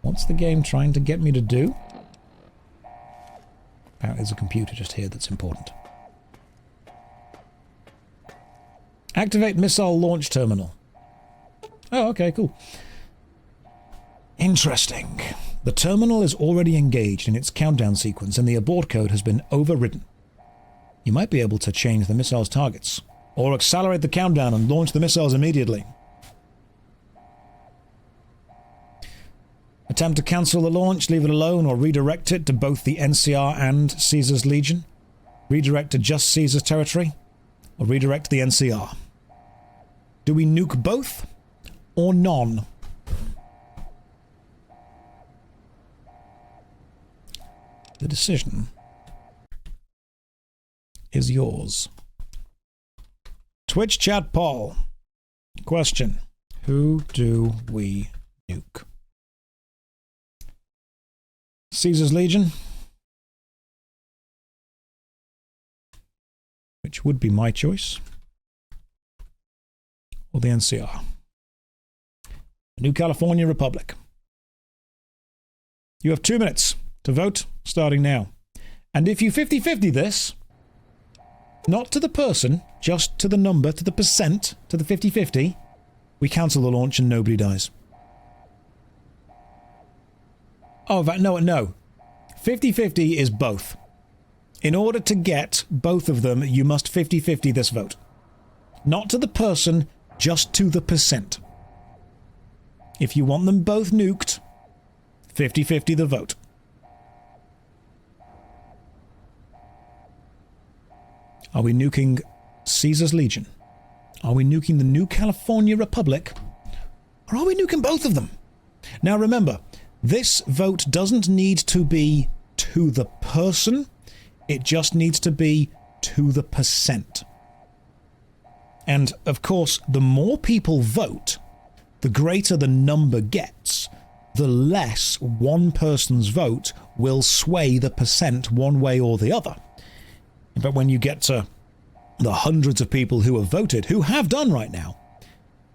What's the game trying to get me to do? There's a computer just here that's important. Activate missile launch terminal. Oh, okay, cool. Interesting. The terminal is already engaged in its countdown sequence and the abort code has been overridden. You might be able to change the missile's targets, or accelerate the countdown and launch the missiles immediately. Attempt to cancel the launch, leave it alone, or redirect it to both the NCR and Caesar's Legion. Redirect to just Caesar's territory, or redirect to the NCR. Do we nuke both, or none? The decision is yours. Twitch chat poll. Question. Who do we nuke? Caesar's Legion, which would be my choice, or the NCR. New California Republic. You have 2 minutes to vote, starting now. And if you 50-50 this, not to the person, just to the number, to the percent, to the 50-50, we cancel the launch and nobody dies. Oh, no. 50-50 is both. In order to get both of them, you must 50-50 this vote. Not to the person, just to the percent. If you want them both nuked, 50-50 the vote. Are we nuking Caesar's Legion? Are we nuking the New California Republic? Or are we nuking both of them? Now remember, this vote doesn't need to be to the person, it just needs to be to the percent. And, of course, the more people vote, the greater the number gets, the less one person's vote will sway the percent one way or the other. In fact, when you get to the hundreds of people who have voted, who have done right now,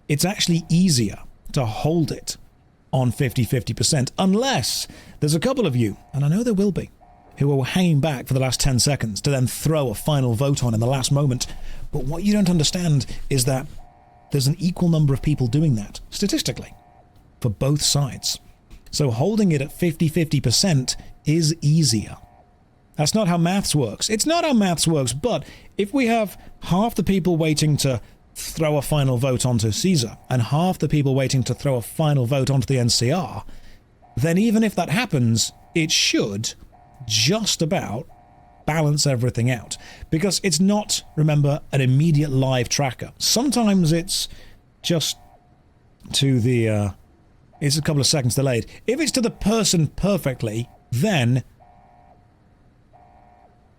it's actually easier to hold it on 50-50%, unless there's a couple of you, and I know there will be, who are hanging back for the last 10 seconds to then throw a final vote on in the last moment. But what you don't understand is that there's an equal number of people doing that, statistically, for both sides. So holding it at 50-50% is easier. That's not how maths works. It's not how maths works, but if we have half the people waiting to throw a final vote onto Caesar and half the people waiting to throw a final vote onto the NCR, then even if that happens, it should just about balance everything out. Because it's not, remember, an immediate live tracker. Sometimes it's just to the, it's a couple of seconds delayed. If it's to the person perfectly, then...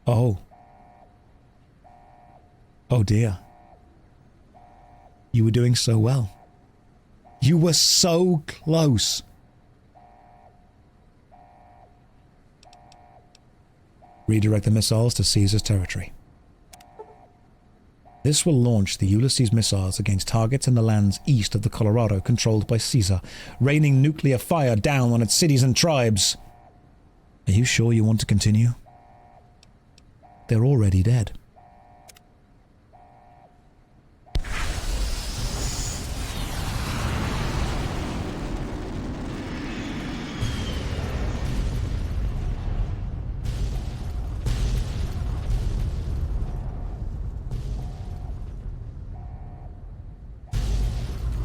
Oh dear. You were doing so well. You were so close. Redirect the missiles to Caesar's territory. This will launch the Ulysses missiles against targets in the lands east of the Colorado controlled by Caesar, raining nuclear fire down on its cities and tribes. Are you sure you want to continue? They're already dead.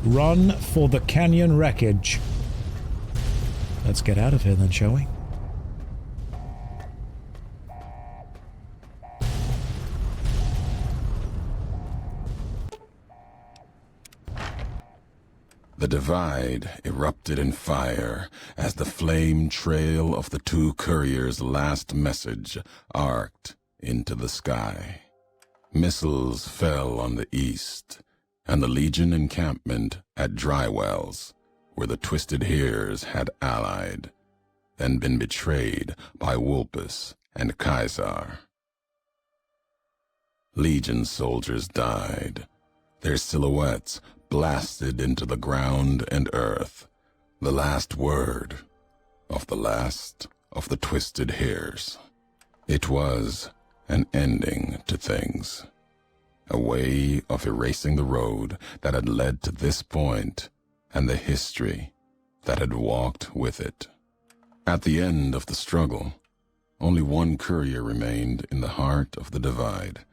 Run for the canyon wreckage. Let's get out of here then, shall we? The divide erupted in fire as the flame trail of the two couriers' last message arced into the sky. Missiles fell on the east, and the Legion encampment at Drywells, where the Twisted Hears had allied, then been betrayed by Wulpus and Caesar. Legion soldiers died, their silhouettes blasted into the ground and earth. The last word of the last of the twisted hairs. It was an ending to things, a way of erasing the road that had led to this point and the history that had walked with it. At the end of the struggle, only one courier remained in the heart of the divide,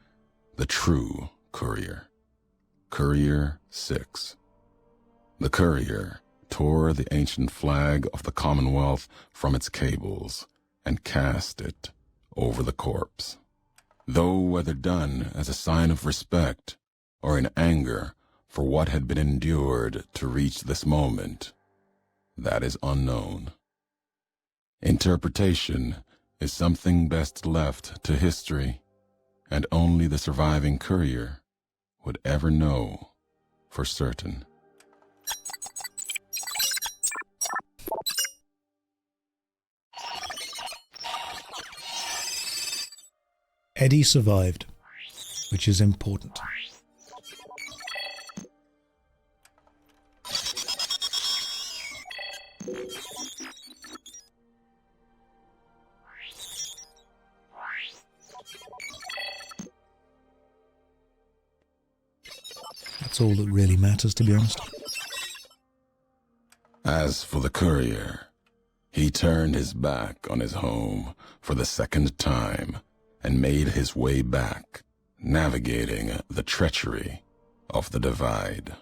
the true courier, Courier 6. The courier tore the ancient flag of the Commonwealth from its cables and cast it over the corpse. Though whether done as a sign of respect or in anger for what had been endured to reach this moment, that is unknown. Interpretation is something best left to history, and only the surviving courier would ever know for certain. Eddie survived, which is important. That's all that really matters, to be honest. As for the courier, he turned his back on his home for the second time and made his way back, navigating the treachery of the divide.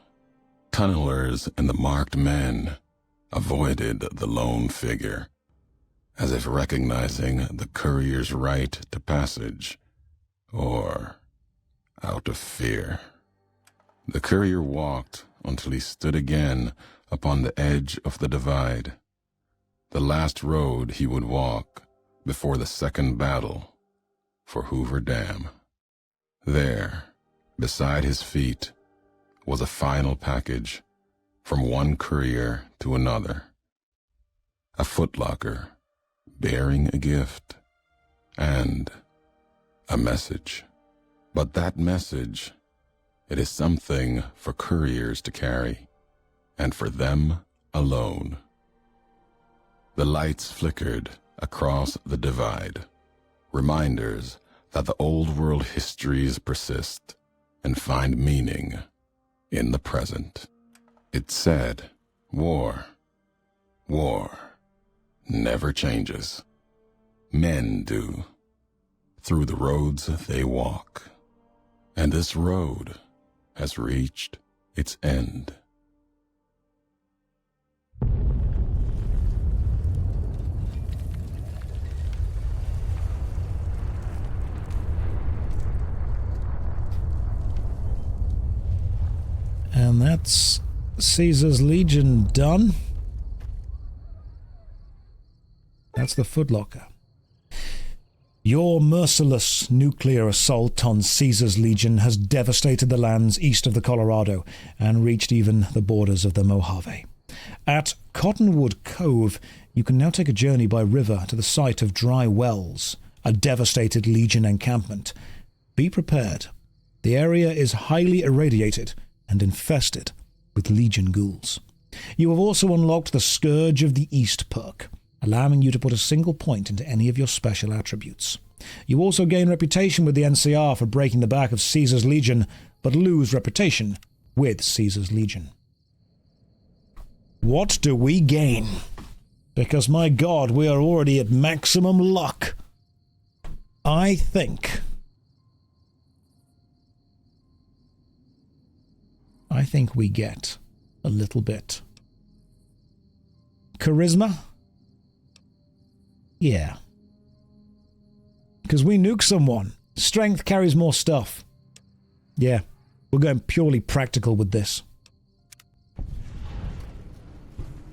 Tunnelers and the marked men avoided the lone figure, as if recognizing the courier's right to passage, or out of fear. The courier walked until he stood again upon the edge of the divide, the last road he would walk before the second battle for Hoover Dam. There, beside his feet, was a final package from one courier to another, a footlocker bearing a gift and a message. But that message, it is something for couriers to carry, and for them alone. The lights flickered across the divide, reminders that the old world histories persist and find meaning in the present. It said, war never changes. Men do, through the roads they walk. And this road has reached its end. And that's Caesar's Legion done. That's the footlocker. Your merciless nuclear assault on Caesar's Legion has devastated the lands east of the Colorado and reached even the borders of the Mojave. At Cottonwood Cove, you can now take a journey by river to the site of Dry Wells, a devastated Legion encampment. Be prepared. The area is highly irradiated and infested with Legion ghouls. You have also unlocked the Scourge of the East perk, allowing you to put a single point into any of your special attributes. You also gain reputation with the NCR for breaking the back of Caesar's Legion, but lose reputation with Caesar's Legion. What do we gain? Because, my God, we are already at maximum luck. I think we get a little bit. Charisma? Yeah. Because we nuke someone. Strength carries more stuff. Yeah, we're going purely practical with this.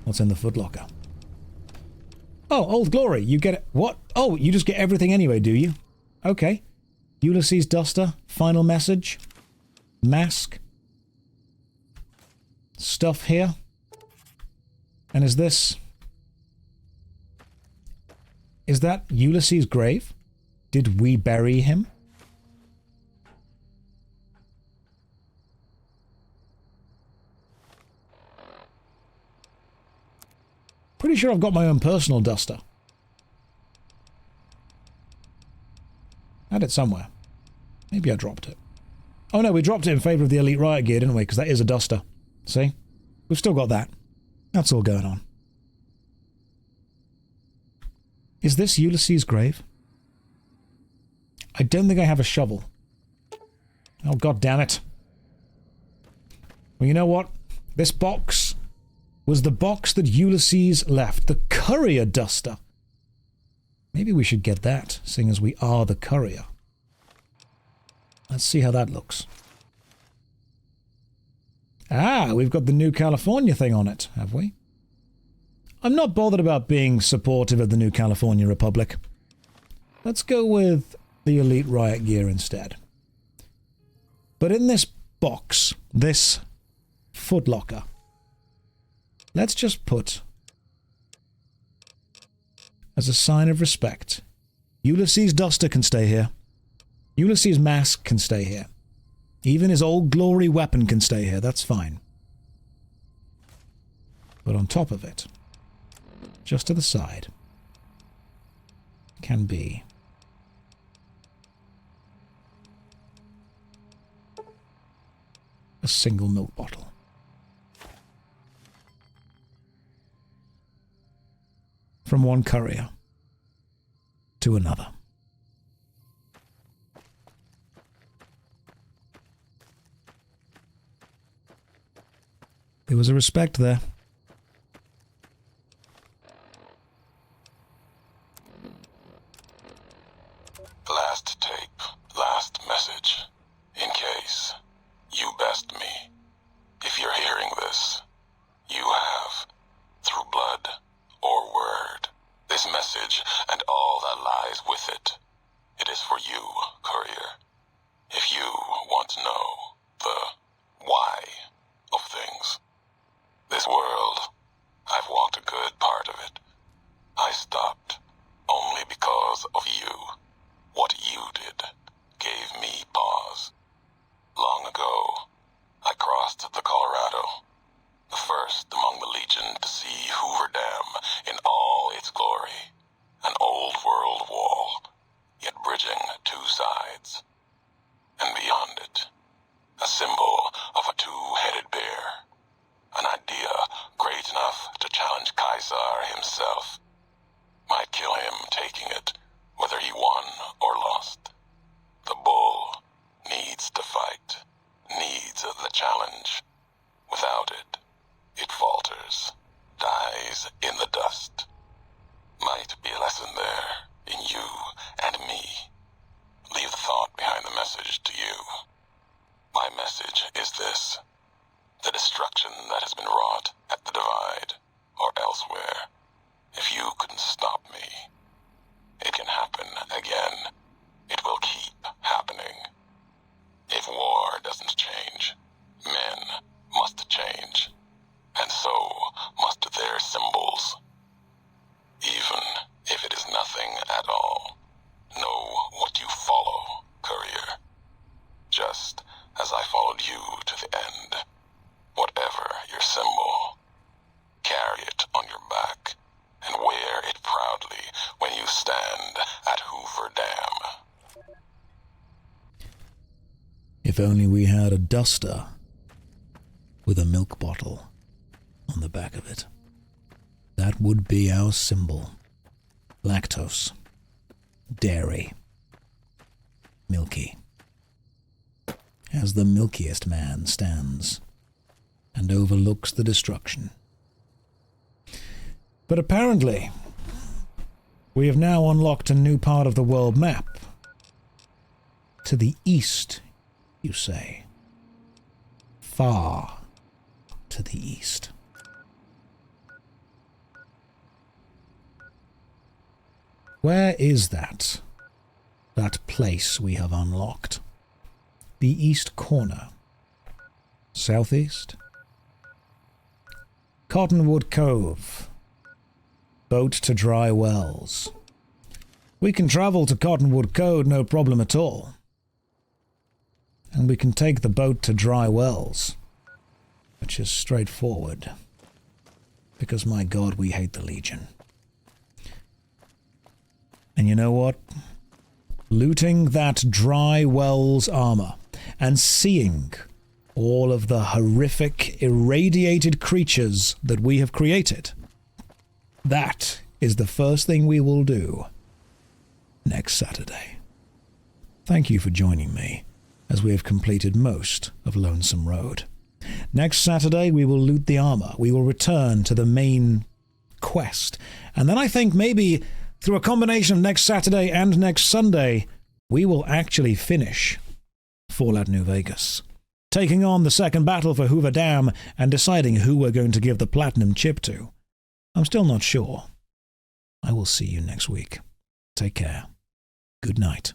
What's in the footlocker? Oh, Old Glory, you get it. What? Oh, you just get everything anyway, do you? Okay. Ulysses Duster, final message, mask, stuff here. And is that Ulysses' grave? Did we bury him? Pretty pretty sure I've got my own personal duster. I had it somewhere. Maybe I dropped it. Oh no, we dropped it in favour of the Elite Riot gear, didn't we? Because that is a duster. See? We've still got that. That's all going on. Is this Ulysses' grave? I don't think I have a shovel. Oh, god damn it. Well, you know what? This box was the box that Ulysses left. The courier duster. Maybe we should get that, seeing as we are the courier. Let's see how that looks. Ah, we've got the New California thing on it, have we? I'm not bothered about being supportive of the New California Republic. Let's go with the Elite Riot gear instead. But in this box, this footlocker, let's just put, as a sign of respect, Ulysses' duster can stay here. Ulysses' mask can stay here. Even his old glory weapon can stay here, that's fine. But on top of it, just to the side, can be a single milk bottle. From one courier to another. There was a respect there. Last tape, last message. In case you best me. If you're hearing this, you have, through blood or word, this message and all that lies with it. It is for you, courier. If you want to know the why of things. This world, I've walked a good part of it. I stopped only because of you. What you did gave me pause. Long ago, I crossed the Colorado, the first among the Legion to see Hoover Dam in all its glory. An old world wall, yet bridging two sides. And beyond it, a symbol of a two-headed bear. An idea great enough to challenge Caesar himself. Might kill him taking it, whether he won or lost. The bull needs to fight, needs the challenge. Without it, it falters, dies in the dust. Might be a lesson there, in you and me. Leave the thought behind the message to you. My message is this. The destruction that has been wrought at the Divide, or elsewhere, if you couldn't stop me, it can happen again. It will keep happening. If war doesn't change, men must change, and so must their symbols. Even if it is nothing at all, know what you follow, courier. Just as I followed you to the end. Whatever your symbol, carry it on your back and wear it proudly when you stand at Hoover Dam. If only we had a duster with a milk bottle on the back of it. That would be our symbol. Lactose. Dairy. Milky. As the milkiest man stands and overlooks the destruction. But apparently, we have now unlocked a new part of the world map. To the east, you say. Far to the east. Where is that? That place we have unlocked? The east corner. Southeast? Cottonwood Cove. Boat to Dry Wells. We can travel to Cottonwood Cove, no problem at all. And we can take the boat to Dry Wells, which is straightforward. because my god, we hate the Legion. And you know what? Looting that Dry Wells armor and seeing all of the horrific, irradiated creatures that we have created, that is the first thing we will do next Saturday. Thank you for joining me as we have completed most of Lonesome Road. Next Saturday, we will loot the armor. We will return to the main quest. And then I think maybe through a combination of next Saturday and next Sunday, we will actually finish Fallout New Vegas, taking on the second battle for Hoover Dam and deciding who we're going to give the platinum chip to. I'm still not sure. I will see you next week. Take care. Good night.